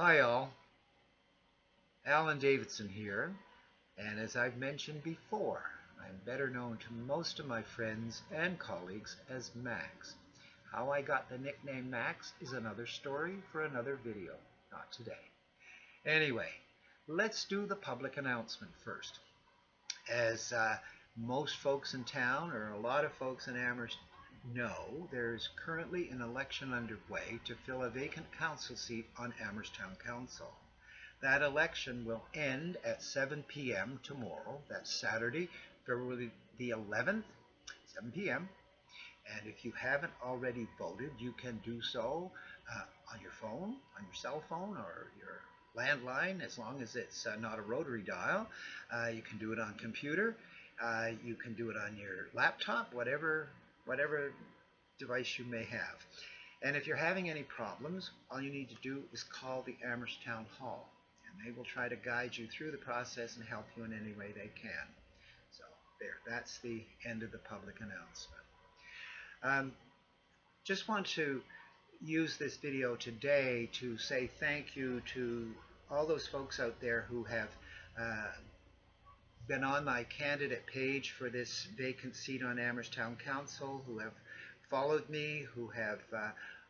Hi all, Alan Davidson here, and as I've mentioned before, I'm better known to most of my friends and colleagues as Max. How I got the nickname Max is another story for another video, not today. Anyway, let's do the public announcement first. As most folks in town, or a lot of folks in Amherst know, there's currently an election underway to fill a vacant council seat on Amherst Town Council. That election will end at 7 p.m. tomorrow. That's Saturday, February the 11th, 7 p.m. And if you haven't already voted, you can do so on your phone, on your cell phone, or your landline, as long as it's not a rotary dial. You can do it on computer. You can do it on your laptop, whatever device you may have. And if you're having any problems, all you need to do is call the Amherst Town Hall, and they will try to guide you through the process and help you in any way they can. So there, that's the end of the public announcement. Just want to use this video today to say thank you to all those folks out there who have been on my candidate page for this vacant seat on Amherst Town Council, who have followed me, who have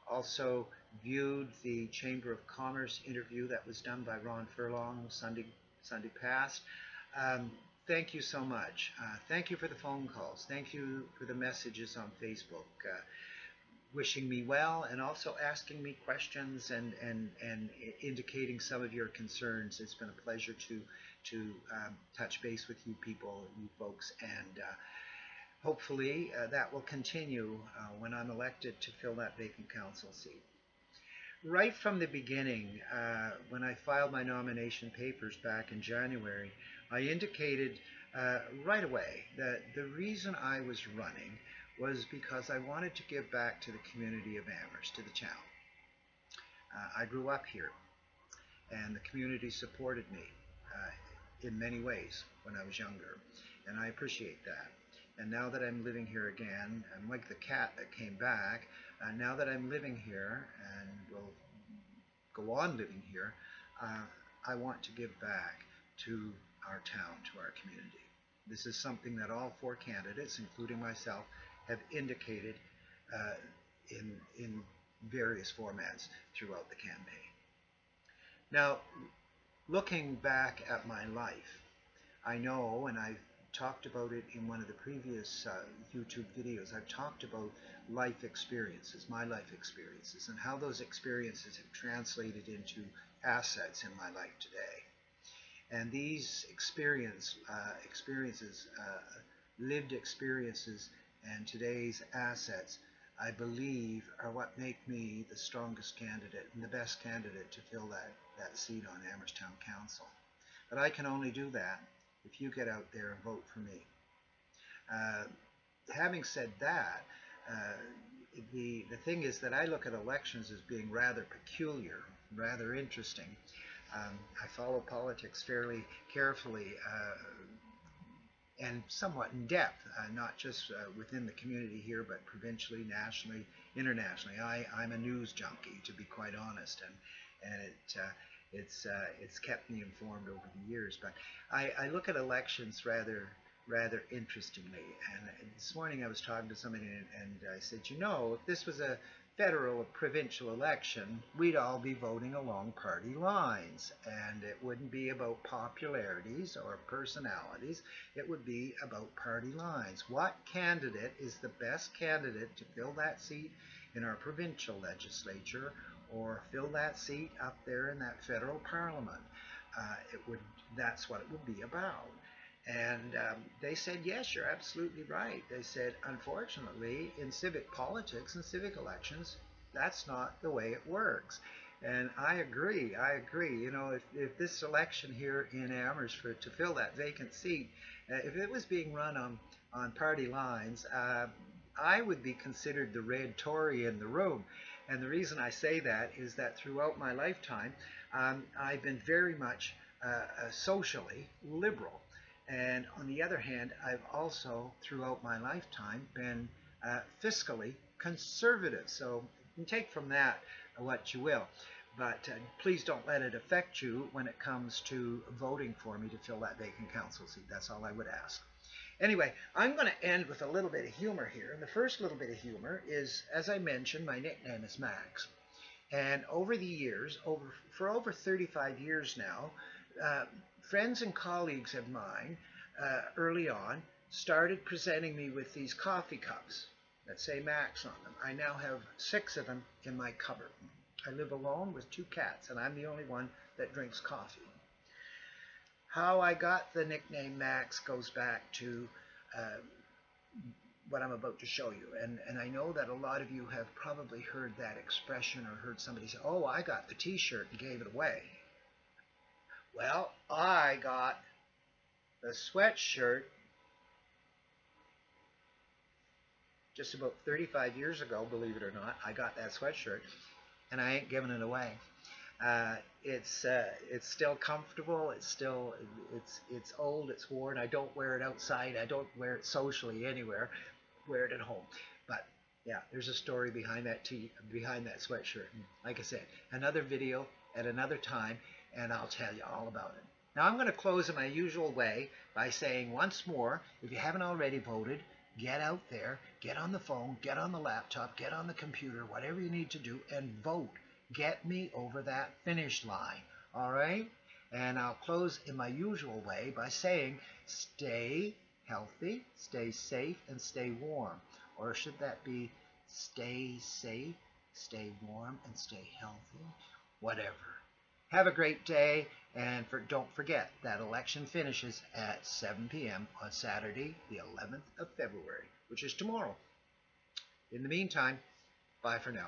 also viewed the Chamber of Commerce interview that was done by Ron Furlong Sunday past. Thank you so much. Thank you for the phone calls. Thank you for the messages on Facebook, wishing me well and also asking me questions and indicating some of your concerns. It's been a pleasure to touch base with you people, you folks, and hopefully that will continue when I'm elected to fill that vacant council seat. Right from the beginning, when I filed my nomination papers back in January, I indicated right away that the reason I was running was because I wanted to give back to the community of Amherst, to the town. I grew up here, and the community supported me in many ways when I was younger, and I appreciate that. And now that I'm living here again, I'm like the cat that came back. Now that I'm living here and will go on living here, I want to give back to our town, to our community. This is something that all four candidates, including myself, have indicated in various formats throughout the campaign. Now, looking back at my life, I know, and I've talked about it in one of the previous YouTube videos, I've talked about life experiences, my life experiences, and how those experiences have translated into assets in my life today. And these experiences, lived experiences, and today's assets, I believe, are what make me the strongest candidate and the best candidate to fill that seat on Amherst Town Council. But I can only do that if you get out there and vote for me. Having said that, the thing is that I look at elections as being rather peculiar, rather interesting. I follow politics fairly carefully and somewhat in depth, not just within the community here, but provincially, nationally, internationally. I'm a news junkie, to be quite honest, and it's kept me informed over the years. But I look at elections rather interestingly. And this morning I was talking to somebody, and I said, you know, if this was a federal or provincial election, we'd all be voting along party lines, and it wouldn't be about popularities or personalities. It would be about party lines. What candidate is the best candidate to fill that seat in our provincial legislature or fill that seat up there in that federal parliament? That's what it would be about. And they said, yes, you're absolutely right. They said, unfortunately, in civic politics and civic elections, that's not the way it works. And I agree. You know, if this election here in Amherst to fill that vacant seat, if it was being run on party lines, I would be considered the red Tory in the room. And the reason I say that is that throughout my lifetime, I've been very much socially liberal. And on the other hand, I've also, throughout my lifetime, been fiscally conservative. So you can take from that what you will. But please don't let it affect you when it comes to voting for me to fill that vacant council seat. That's all I would ask. Anyway, I'm going to end with a little bit of humor here. And the first little bit of humor is, as I mentioned, my nickname is Max. And over the years, for over 35 years now, friends and colleagues of mine early on started presenting me with these coffee cups that say Max on them. I now have 6 of them in my cupboard. I live alone with 2 cats, and I'm the only one that drinks coffee. How I got the nickname Max goes back to what I'm about to show you. And I know that a lot of you have probably heard that expression or heard somebody say, oh, I got the t-shirt and gave it away. Well, I got the sweatshirt just about 35 years ago, believe it or not. I got that sweatshirt, and I ain't giving it away. It's still comfortable. It's old. It's worn. I don't wear it outside. I don't wear it socially anywhere. Wear it at home. But yeah, there's a story behind that sweatshirt. And like I said, another video at another time, and I'll tell you all about it. Now I'm going to close in my usual way by saying once more, if you haven't already voted, get out there, get on the phone, get on the laptop, get on the computer, whatever you need to do, and vote. Get me over that finish line. All right? And I'll close in my usual way by saying, stay healthy, stay safe, and stay warm. Or should that be stay safe, stay warm, and stay healthy? Whatever. Have a great day, and don't forget that election finishes at 7 p.m. on Saturday, the 11th of February, which is tomorrow. In the meantime, bye for now.